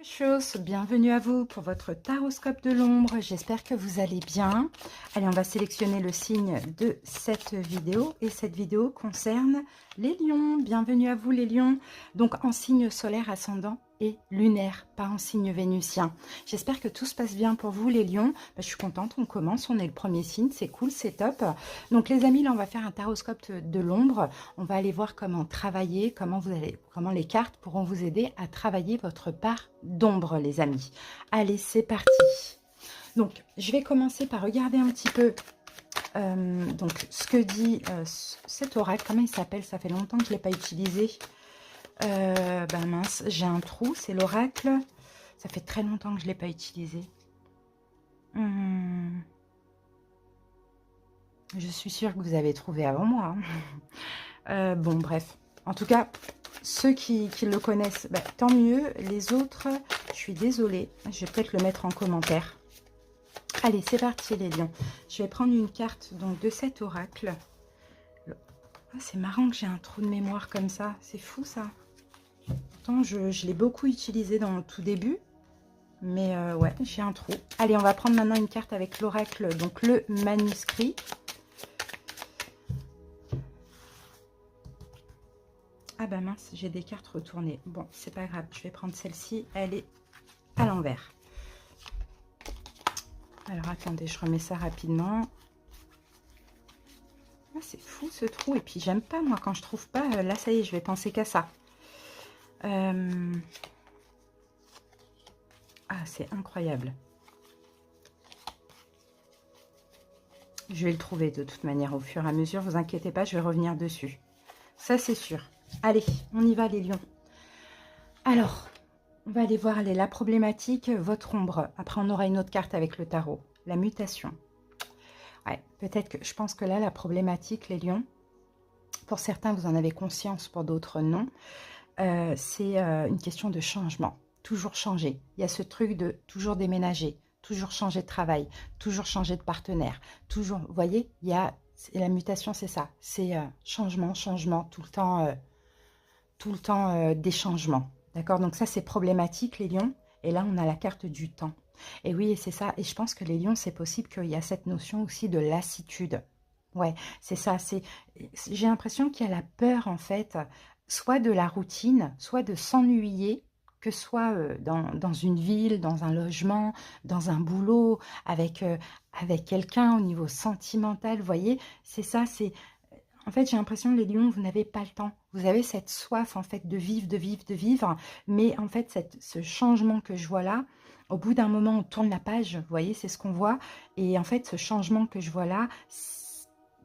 Chos, bienvenue à vous pour votre taroscope de l'ombre. J'espère que vous allez bien. Allez, on va sélectionner le signe de cette vidéo. Et cette vidéo concerne les lions. Bienvenue à vous les lions. Donc en signe solaire ascendant et lunaire, pas en signe vénusien. J'espère que tout se passe bien pour vous les lions. Je suis contente, on commence, on est le premier signe, c'est cool, c'est top. Donc les amis, là on va faire un taroscope de l'ombre. On va aller voir comment travailler, comment les cartes pourront vous aider à travailler votre part d'ombre les amis. Allez, c'est parti. Donc je vais commencer par regarder un petit peu donc ce que dit cet oracle. Comment il s'appelle? Ça fait longtemps que je ne l'ai pas utilisé. Mince, j'ai un trou, c'est l'oracle. Ça fait très longtemps que je ne l'ai pas utilisé. Je suis sûre que vous avez trouvé avant moi. Bon, bref. En tout cas, ceux qui le connaissent, tant mieux. Les autres, je suis désolée. Je vais peut-être le mettre en commentaire. Allez, c'est parti les lions. Je vais prendre une carte donc, de cet oracle. Ah, c'est marrant que j'ai un trou de mémoire comme ça. C'est fou ça. Pourtant, je l'ai beaucoup utilisé dans le tout début. Mais ouais, j'ai un trou. Allez, on va prendre maintenant une carte avec l'oracle, donc le manuscrit. Ah bah mince, j'ai des cartes retournées. Bon, c'est pas grave, je vais prendre celle-ci. Elle est à l'envers. Alors attendez, je remets ça rapidement. Ah, c'est fou ce trou. Et puis j'aime pas, moi, quand je trouve pas. Là, ça y est, je vais penser qu'à ça. Ah, c'est incroyable. Je vais le trouver de toute manière au fur et à mesure. Vous inquiétez pas, je vais revenir dessus. Ça, c'est sûr. Allez, on y va les lions. Alors, on va aller voir la problématique, votre ombre. Après, on aura une autre carte avec le tarot. La mutation. Ouais, peut-être que je pense que là, la problématique, les lions, pour certains, vous en avez conscience, pour d'autres, non. C'est une question de changement. Toujours changer. Il y a ce truc de toujours déménager, toujours changer de travail, toujours changer de partenaire. Toujours, vous voyez, il y a la mutation, c'est ça. C'est changement, changement, tout le temps des changements. D'accord? Donc ça, c'est problématique, les lions. Et là, on a la carte du temps. Et oui, c'est ça. Et je pense que les lions, c'est possible qu'il y a cette notion aussi de lassitude. Ouais, c'est ça. J'ai l'impression qu'il y a la peur, en fait, soit de la routine, soit de s'ennuyer, que ce soit dans une ville, dans un logement, dans un boulot, avec quelqu'un au niveau sentimental. Vous voyez, c'est ça, c'est... En fait, j'ai l'impression, les lions, vous n'avez pas le temps. Vous avez cette soif, en fait, de vivre, de vivre, de vivre. Mais, en fait, ce changement que je vois là, au bout d'un moment, on tourne la page. Vous voyez, c'est ce qu'on voit. Et, en fait, ce changement que je vois là,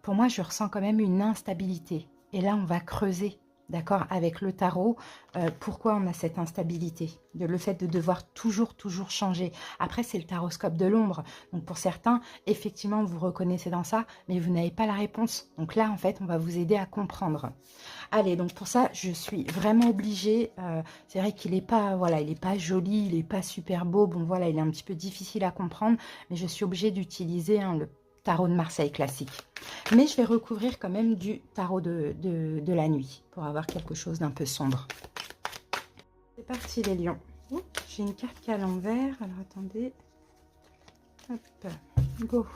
pour moi, je ressens quand même une instabilité. Et là, on va creuser, d'accord, avec le tarot, pourquoi on a cette instabilité, le fait de devoir toujours changer. Après, c'est le taroscope de l'ombre. Donc, pour certains, effectivement, vous reconnaissez dans ça, mais vous n'avez pas la réponse. Donc là, en fait, on va vous aider à comprendre. Allez, donc pour ça, je suis vraiment obligée. C'est vrai qu'il n'est pas, voilà, il n'est pas joli, il n'est pas super beau. Bon, voilà, il est un petit peu difficile à comprendre, mais je suis obligée d'utiliser le tarot de Marseille classique. Mais je vais recouvrir quand même du tarot de la nuit pour avoir quelque chose d'un peu sombre. C'est parti les lions. J'ai une carte qui est à l'envers. Alors attendez. Hop, go.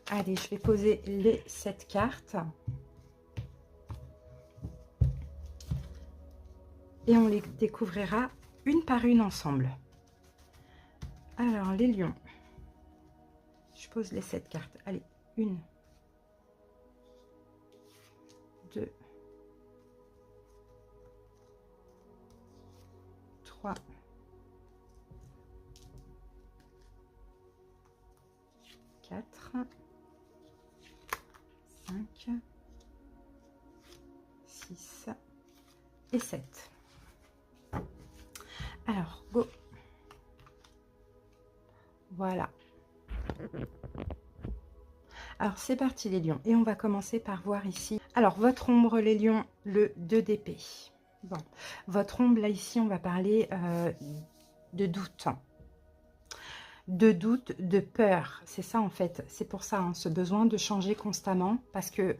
Allez, je vais poser les 7 cartes. Et on les découvrira une par une ensemble. Alors, les lions. Je pose les 7 cartes. Allez, 1, 2, 3, 4, 5, 6 et 7. Alors, go. Voilà. Alors, c'est parti les lions. Et on va commencer par voir ici. Alors, votre ombre, les lions, le 2 d'épée. Bon, votre ombre, là, ici, on va parler de doute. De doute, de peur. C'est ça, en fait. C'est pour ça, hein, ce besoin de changer constamment. Parce que,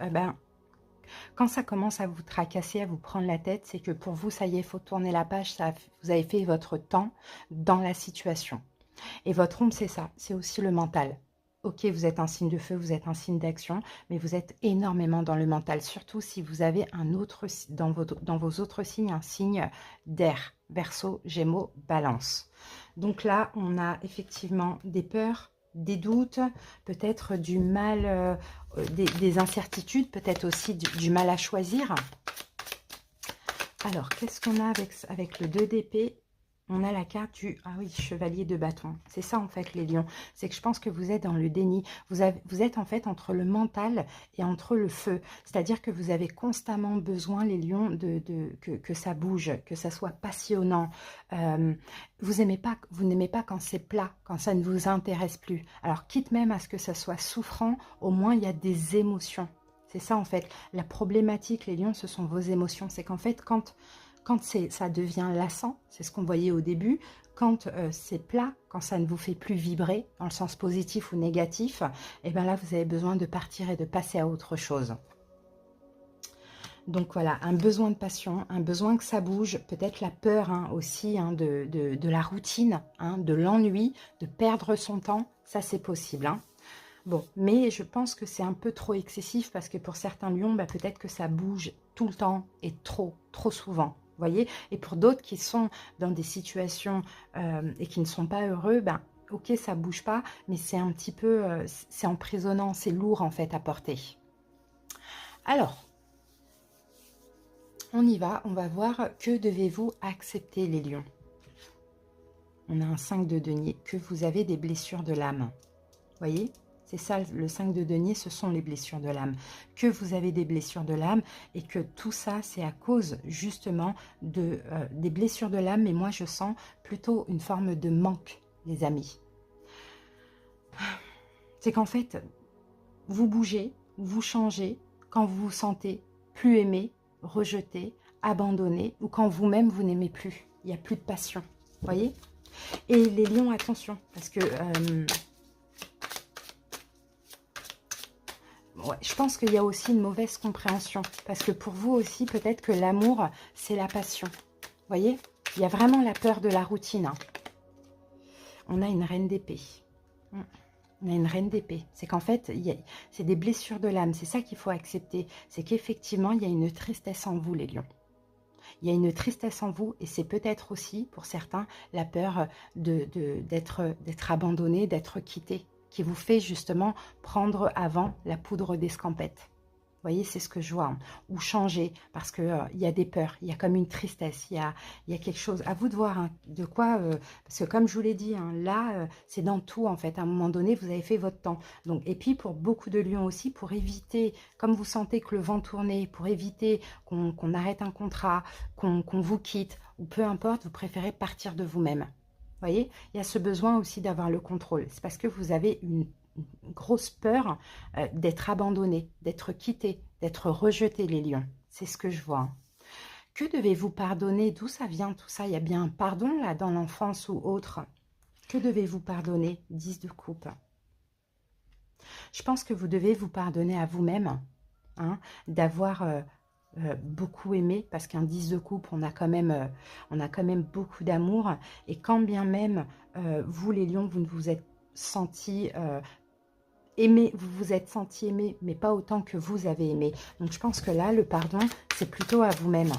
Quand ça commence à vous tracasser, à vous prendre la tête, c'est que pour vous, ça y est, il faut tourner la page, vous avez fait votre temps dans la situation. Et votre ombre, c'est ça, c'est aussi le mental. Ok, vous êtes un signe de feu, vous êtes un signe d'action, mais vous êtes énormément dans le mental, surtout si vous avez un autre, dans vos autres signes, un signe d'air, Verseau, Gémeaux, Balance. Donc là, on a effectivement des peurs, des doutes, peut-être du mal, des incertitudes, peut-être aussi du mal à choisir. Alors, qu'est-ce qu'on a avec le 2 d'épée? On a la carte du, ah oui, chevalier de bâton. C'est ça en fait les lions. C'est que je pense que vous êtes dans le déni. Vous êtes en fait entre le mental et entre le feu. C'est-à-dire que vous avez constamment besoin, les lions, que ça bouge, que ça soit passionnant. Vous n'aimez pas quand c'est plat, quand ça ne vous intéresse plus. Alors quitte même à ce que ça soit souffrant, au moins il y a des émotions. C'est ça en fait. La problématique, les lions, ce sont vos émotions. C'est qu'en fait, quand ça devient lassant, c'est ce qu'on voyait au début, quand c'est plat, quand ça ne vous fait plus vibrer, dans le sens positif ou négatif, et bien là, vous avez besoin de partir et de passer à autre chose. Donc voilà, un besoin de passion, un besoin que ça bouge, peut-être la peur aussi de la routine, de l'ennui, de perdre son temps, ça c'est possible. Bon, mais je pense que c'est un peu trop excessif parce que pour certains lions, peut-être que ça bouge tout le temps et trop souvent. Vous voyez? Et pour d'autres qui sont dans des situations et qui ne sont pas heureux, ok, ça bouge pas, mais c'est un petit peu, c'est emprisonnant, c'est lourd en fait à porter. Alors, on y va, on va voir que devez-vous accepter les lions. On a un 5 de denier, que vous avez des blessures de l'âme. Vous voyez? C'est ça, le 5 de denier, ce sont les blessures de l'âme. Que vous avez des blessures de l'âme et que tout ça, c'est à cause justement des blessures de l'âme. Mais moi, je sens plutôt une forme de manque, les amis. C'est qu'en fait, vous bougez, vous changez quand vous vous sentez plus aimé, rejeté, abandonné ou quand vous-même, vous n'aimez plus. Il n'y a plus de passion. Vous voyez? Et les lions, attention, parce que... ouais, je pense qu'il y a aussi une mauvaise compréhension. Parce que pour vous aussi, peut-être que l'amour, c'est la passion. Vous voyez? Il y a vraiment la peur de la routine. On a une reine d'épée. On a une reine d'épée. C'est qu'en fait, c'est des blessures de l'âme. C'est ça qu'il faut accepter. C'est qu'effectivement, il y a une tristesse en vous, les lions. Il y a une tristesse en vous et c'est peut-être aussi, pour certains, la peur d'être abandonné, d'être quitté, qui vous fait justement prendre avant la poudre d'escampette. Vous voyez, c'est ce que je vois. Ou changer, parce qu'il y a des peurs, il y a comme une tristesse, il y a quelque chose. À vous de voir de quoi, parce que comme je vous l'ai dit, là, c'est dans tout en fait. À un moment donné, vous avez fait votre temps. Donc, et puis pour beaucoup de lions aussi, pour éviter, comme vous sentez que le vent tourne, pour éviter qu'on arrête un contrat, qu'on vous quitte, ou peu importe, vous préférez partir de vous-même. Vous voyez, il y a ce besoin aussi d'avoir le contrôle. C'est parce que vous avez une grosse peur d'être abandonné, d'être quitté, d'être rejeté, les lions. C'est ce que je vois. Que devez-vous pardonner? D'où ça vient tout ça? Il y a bien un pardon là dans l'enfance ou autre. Que devez-vous pardonner? 10 de coupe. Je pense que vous devez vous pardonner à vous-même d'avoir beaucoup aimé, parce qu'un 10 de coupe, on a quand même beaucoup d'amour. Et quand bien même, vous les lions, vous ne vous êtes senti aimé, vous vous êtes senti aimé, mais pas autant que vous avez aimé. Donc je pense que là, le pardon, c'est plutôt à vous-même.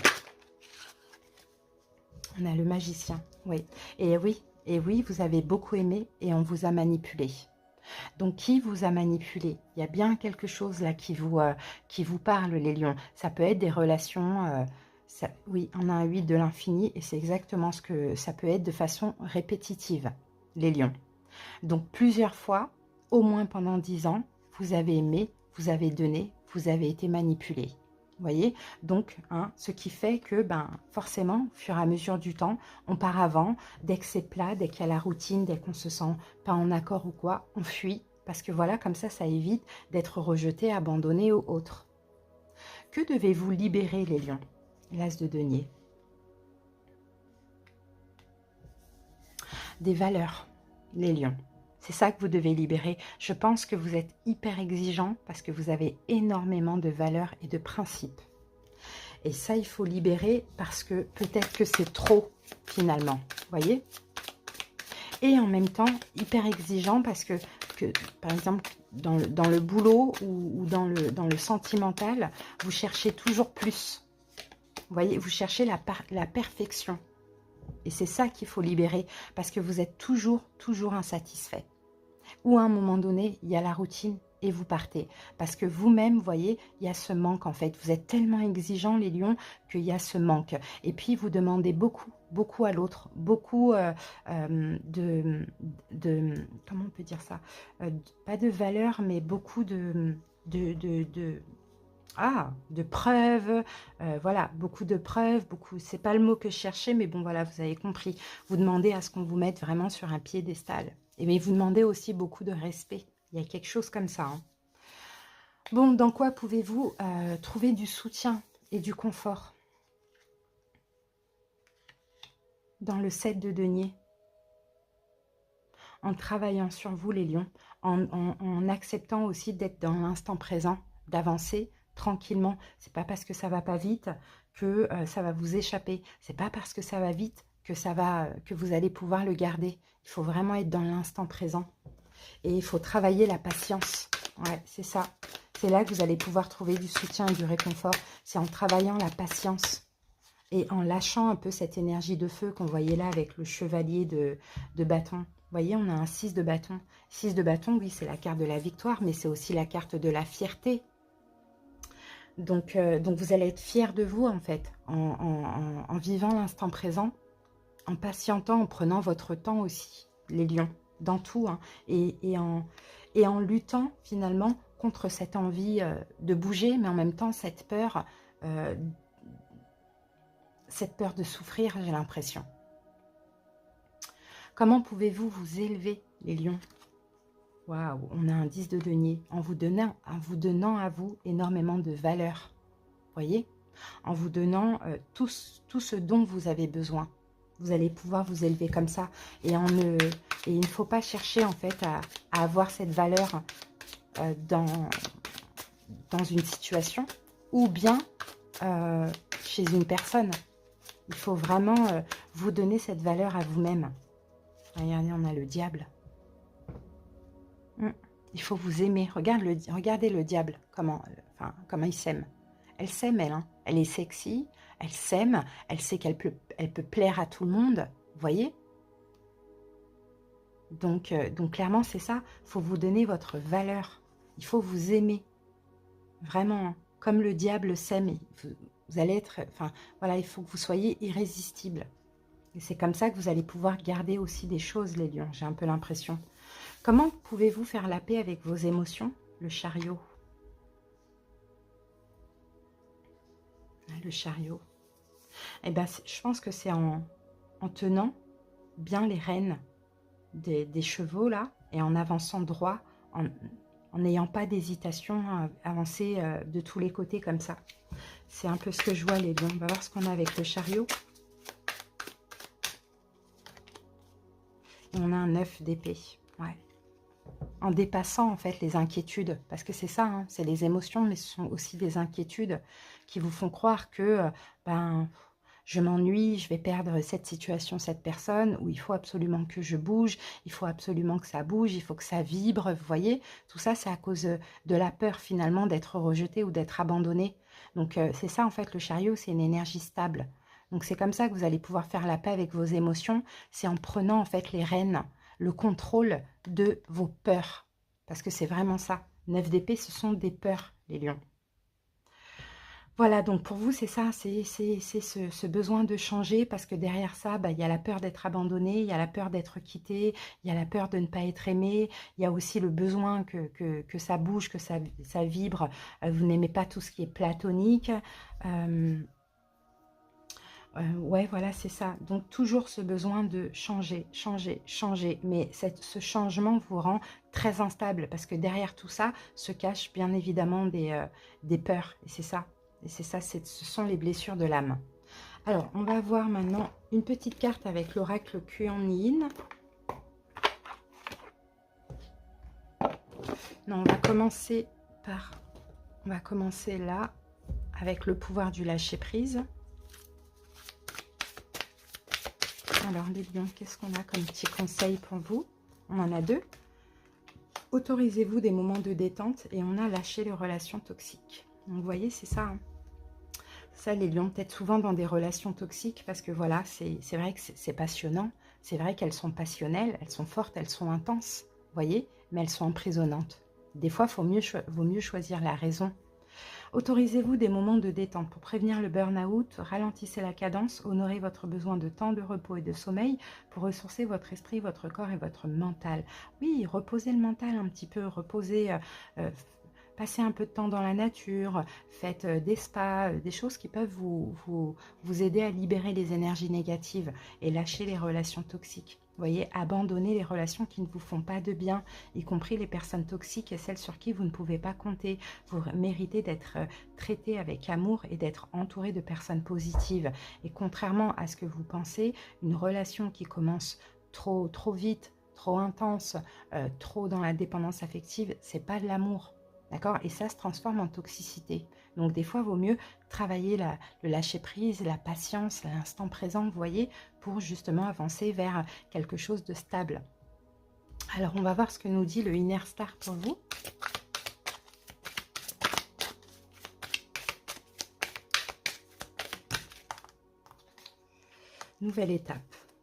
On a le magicien, oui. Et oui, vous avez beaucoup aimé et on vous a manipulé. Donc, qui vous a manipulé? Il y a bien quelque chose là qui vous parle, les lions. Ça peut être des relations... oui, on a un 8 de l'infini et c'est exactement ce que ça peut être de façon répétitive, les lions. Donc, plusieurs fois, au moins pendant 10 ans, vous avez aimé, vous avez donné, vous avez été manipulé. Vous voyez? Donc, ce qui fait que, forcément, au fur et à mesure du temps, on part avant, dès que c'est plat, dès qu'il y a la routine, dès qu'on se sent pas en accord ou quoi, on fuit. Parce que voilà, comme ça évite d'être rejeté, abandonné ou autre. Que devez-vous libérer, les lions? L'as de denier. Des valeurs, les lions. C'est ça que vous devez libérer. Je pense que vous êtes hyper exigeant parce que vous avez énormément de valeurs et de principes. Et ça, il faut libérer parce que peut-être que c'est trop, finalement. Vous voyez? Et en même temps, hyper exigeant parce que par exemple, dans le boulot ou dans le sentimental, vous cherchez toujours plus. Vous voyez? Vous cherchez la perfection. Et c'est ça qu'il faut libérer parce que vous êtes toujours insatisfait. Ou à un moment donné, il y a la routine et vous partez. Parce que vous-même, vous voyez, il y a ce manque en fait. Vous êtes tellement exigeants, les lions, qu'il y a ce manque. Et puis, vous demandez beaucoup à l'autre. Beaucoup comment on peut dire ça, pas de valeur, mais beaucoup de preuves, voilà, beaucoup de preuves, c'est pas le mot que je cherchais, mais bon, voilà, vous avez compris. Vous demandez à ce qu'on vous mette vraiment sur un piédestal. Mais vous demandez aussi beaucoup de respect. Il y a quelque chose comme ça. Hein. Bon, dans quoi pouvez-vous trouver du soutien et du confort? Dans le 7 de denier. En travaillant sur vous, les lions, en acceptant aussi d'être dans l'instant présent, d'avancer tranquillement. C'est pas parce que ça va pas vite que ça va vous échapper. C'est pas parce que ça va vite que vous allez pouvoir le garder. Il faut vraiment être dans l'instant présent. Et il faut travailler la patience. Ouais, c'est ça. C'est là que vous allez pouvoir trouver du soutien et du réconfort. C'est en travaillant la patience et en lâchant un peu cette énergie de feu qu'on voyait là avec le chevalier de bâton. Vous voyez, on a un 6 de bâton. 6 de bâton, oui, c'est la carte de la victoire, mais c'est aussi la carte de la fierté. Donc vous allez être fiers de vous, en fait, en vivant l'instant présent, en patientant, en prenant votre temps aussi, les lions, dans tout, hein, et en luttant, finalement, contre cette envie de bouger, mais en même temps, cette peur de souffrir, j'ai l'impression. Comment pouvez-vous vous élever, les lions? Waouh, on a un 10 de denier. En vous donnant à vous énormément de valeur. Voyez? En vous donnant tout ce dont vous avez besoin. Vous allez pouvoir vous élever comme ça. Et il ne faut pas chercher, en fait, à avoir cette valeur dans une situation ou bien chez une personne. Il faut vraiment vous donner cette valeur à vous-même. Regardez, on a le diable. Il faut vous aimer. Regardez le diable, comment il s'aime. Elle s'aime, elle. Hein. Elle est sexy, elle s'aime, elle sait qu'elle peut plaire à tout le monde. Vous voyez? Donc clairement, c'est ça. Il faut vous donner votre valeur. Il faut vous aimer. Vraiment, hein. Comme le diable s'aime. Vous allez être... voilà, il faut que vous soyez irrésistible. Et c'est comme ça que vous allez pouvoir garder aussi des choses, les lions. J'ai un peu l'impression. Comment pouvez-vous faire la paix avec vos émotions? Le chariot. Le chariot. Eh bien, je pense que c'est en tenant bien les rênes des chevaux, là, et en avançant droit, en n'ayant pas d'hésitation à avancer de tous les côtés comme ça. C'est un peu ce que je vois, les lions. On va voir ce qu'on a avec le chariot. Et on a un 9 d'épée. Ouais. En dépassant, en fait, les inquiétudes. Parce que c'est ça, hein, c'est les émotions, mais ce sont aussi des inquiétudes qui vous font croire que, je m'ennuie, je vais perdre cette situation, cette personne, où il faut absolument que je bouge, il faut absolument que ça bouge, il faut que ça vibre, vous voyez. Tout ça, c'est à cause de la peur, finalement, d'être rejeté ou d'être abandonné. Donc, c'est ça, en fait, le chariot, c'est une énergie stable. Donc, c'est comme ça que vous allez pouvoir faire la paix avec vos émotions. C'est en prenant, en fait, les rênes, le contrôle de vos peurs. Parce que c'est vraiment ça. 9 d'épée, ce sont des peurs, les lions. Voilà, donc pour vous, c'est ça, c'est ce besoin de changer, parce que derrière ça, il y a la peur d'être abandonné, il y a la peur d'être quitté, il y a la peur de ne pas être aimé, il y a aussi le besoin que ça bouge, que ça vibre. Vous n'aimez pas tout ce qui est platonique. Ouais, voilà, c'est ça. Donc, toujours ce besoin de changer, changer, changer. Mais ce changement vous rend très instable, parce que derrière tout ça se cachent bien évidemment des peurs. Et c'est ça. Et c'est ça, ce sont les blessures de l'âme. Alors, on va voir maintenant une petite carte avec l'oracle Kuan Yin. Non, on va commencer là, avec le pouvoir du lâcher-prise. Alors, les lions, qu'est-ce qu'on a comme petit conseil pour vous? On en a deux. Autorisez-vous des moments de détente et on a lâché les relations toxiques. Donc, vous voyez, c'est ça. Hein. Ça, les lions, peut-être souvent dans des relations toxiques, parce que voilà, c'est vrai que c'est passionnant. C'est vrai qu'elles sont passionnelles, elles sont fortes, elles sont intenses, vous voyez, mais elles sont emprisonnantes. Des fois, vaut mieux choisir la raison. Autorisez-vous des moments de détente pour prévenir le burn-out, ralentissez la cadence, honorez votre besoin de temps de repos et de sommeil pour ressourcer votre esprit, votre corps et votre mental. Oui, reposez le mental un petit peu, passez un peu de temps dans la nature, faites des spas, des choses qui peuvent vous aider à libérer les énergies négatives et lâcher les relations toxiques. Vous voyez, abandonner les relations qui ne vous font pas de bien, y compris les personnes toxiques et celles sur qui vous ne pouvez pas compter. Vous méritez d'être traité avec amour et d'être entouré de personnes positives. Et contrairement à ce que vous pensez, une relation qui commence trop vite, trop intense, trop dans la dépendance affective, c'est pas de l'amour. D'accord? Et ça se transforme en toxicité. Donc des fois, il vaut mieux travailler le lâcher-prise, la patience, l'instant présent, vous voyez, pour justement avancer vers quelque chose de stable. Alors, on va voir ce que nous dit le Inner Star pour vous. Nouvelle étape.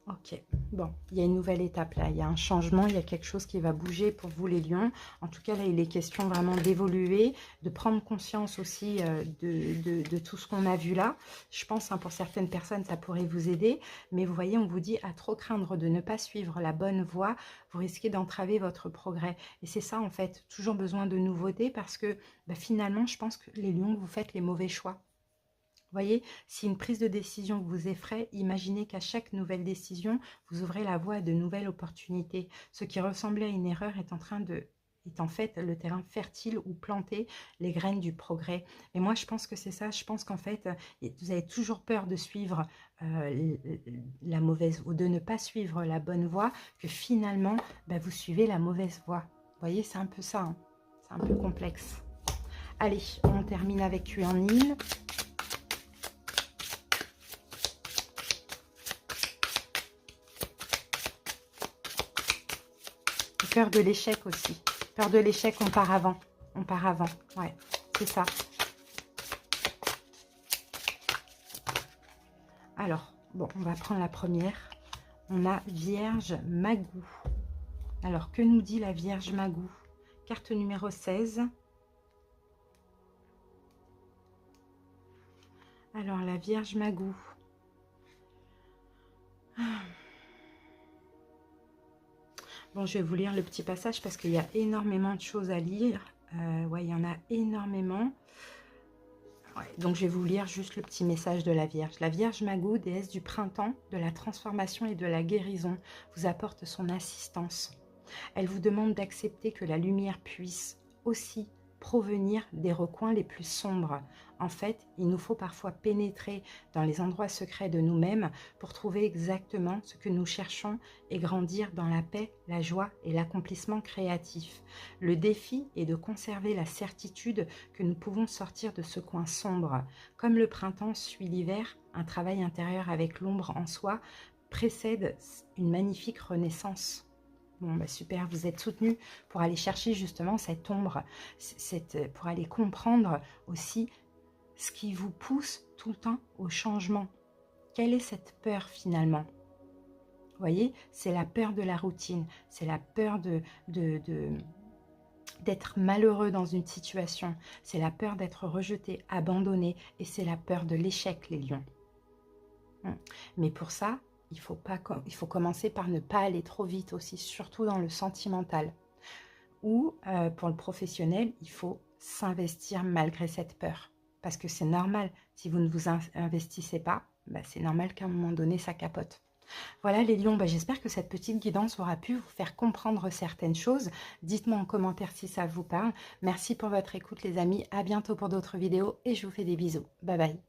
Ok, bon, il y a une nouvelle étape là, il y a un changement, il y a quelque chose qui va bouger pour vous les lions. En tout cas, là, il est question vraiment d'évoluer, de prendre conscience aussi de tout ce qu'on a vu là. Je pense, hein, pour certaines personnes, ça pourrait vous aider. Mais vous voyez, on vous dit, à trop craindre de ne pas suivre la bonne voie, vous risquez d'entraver votre progrès. Et c'est ça, en fait, toujours besoin de nouveautés parce que finalement, je pense que les lions, vous faites les mauvais choix. Vous voyez, si une prise de décision vous effraie, imaginez qu'à chaque nouvelle décision, vous ouvrez la voie à de nouvelles opportunités. Ce qui ressemblait à une erreur est en fait le terrain fertile où planter les graines du progrès. Et moi, je pense que c'est ça. Je pense qu'en fait, vous avez toujours peur de suivre la mauvaise ou de ne pas suivre la bonne voie, que finalement, vous suivez la mauvaise voie. Vous voyez, c'est un peu ça. Hein. C'est un peu complexe. Allez, on termine avec Tuer en île. Peur de l'échec aussi. Peur de l'échec, on part avant. On part avant. Ouais, c'est ça. Alors, bon, on va prendre la première. On a Vierge Magou. Alors, que nous dit la Vierge Magou? Carte numéro 16. Alors, la Vierge Magou. Bon, je vais vous lire le petit passage parce qu'il y a énormément de choses à lire. Ouais, il y en a énormément. Ouais, donc, je vais vous lire juste le petit message de la Vierge. La Vierge Magou, déesse du printemps, de la transformation et de la guérison, vous apporte son assistance. Elle vous demande d'accepter que la lumière puisse aussi provenir des recoins les plus sombres. En fait, il nous faut parfois pénétrer dans les endroits secrets de nous-mêmes pour trouver exactement ce que nous cherchons et grandir dans la paix, la joie et l'accomplissement créatif. Le défi est de conserver la certitude que nous pouvons sortir de ce coin sombre. Comme le printemps suit l'hiver, un travail intérieur avec l'ombre en soi précède une magnifique renaissance. Bon, super, vous êtes soutenu pour aller chercher justement cette ombre, pour aller comprendre aussi ce qui vous pousse tout le temps au changement. Quelle est cette peur finalement? Vous voyez, c'est la peur de la routine, c'est la peur d'être malheureux dans une situation, c'est la peur d'être rejeté, abandonné, et c'est la peur de l'échec, les lions. Mais pour ça, il faut commencer par ne pas aller trop vite aussi, surtout dans le sentimental. Ou pour le professionnel, il faut s'investir malgré cette peur. Parce que c'est normal, si vous ne vous investissez pas, c'est normal qu'à un moment donné, ça capote. Voilà les lions, j'espère que cette petite guidance aura pu vous faire comprendre certaines choses. Dites-moi en commentaire si ça vous parle. Merci pour votre écoute les amis, à bientôt pour d'autres vidéos et je vous fais des bisous. Bye bye.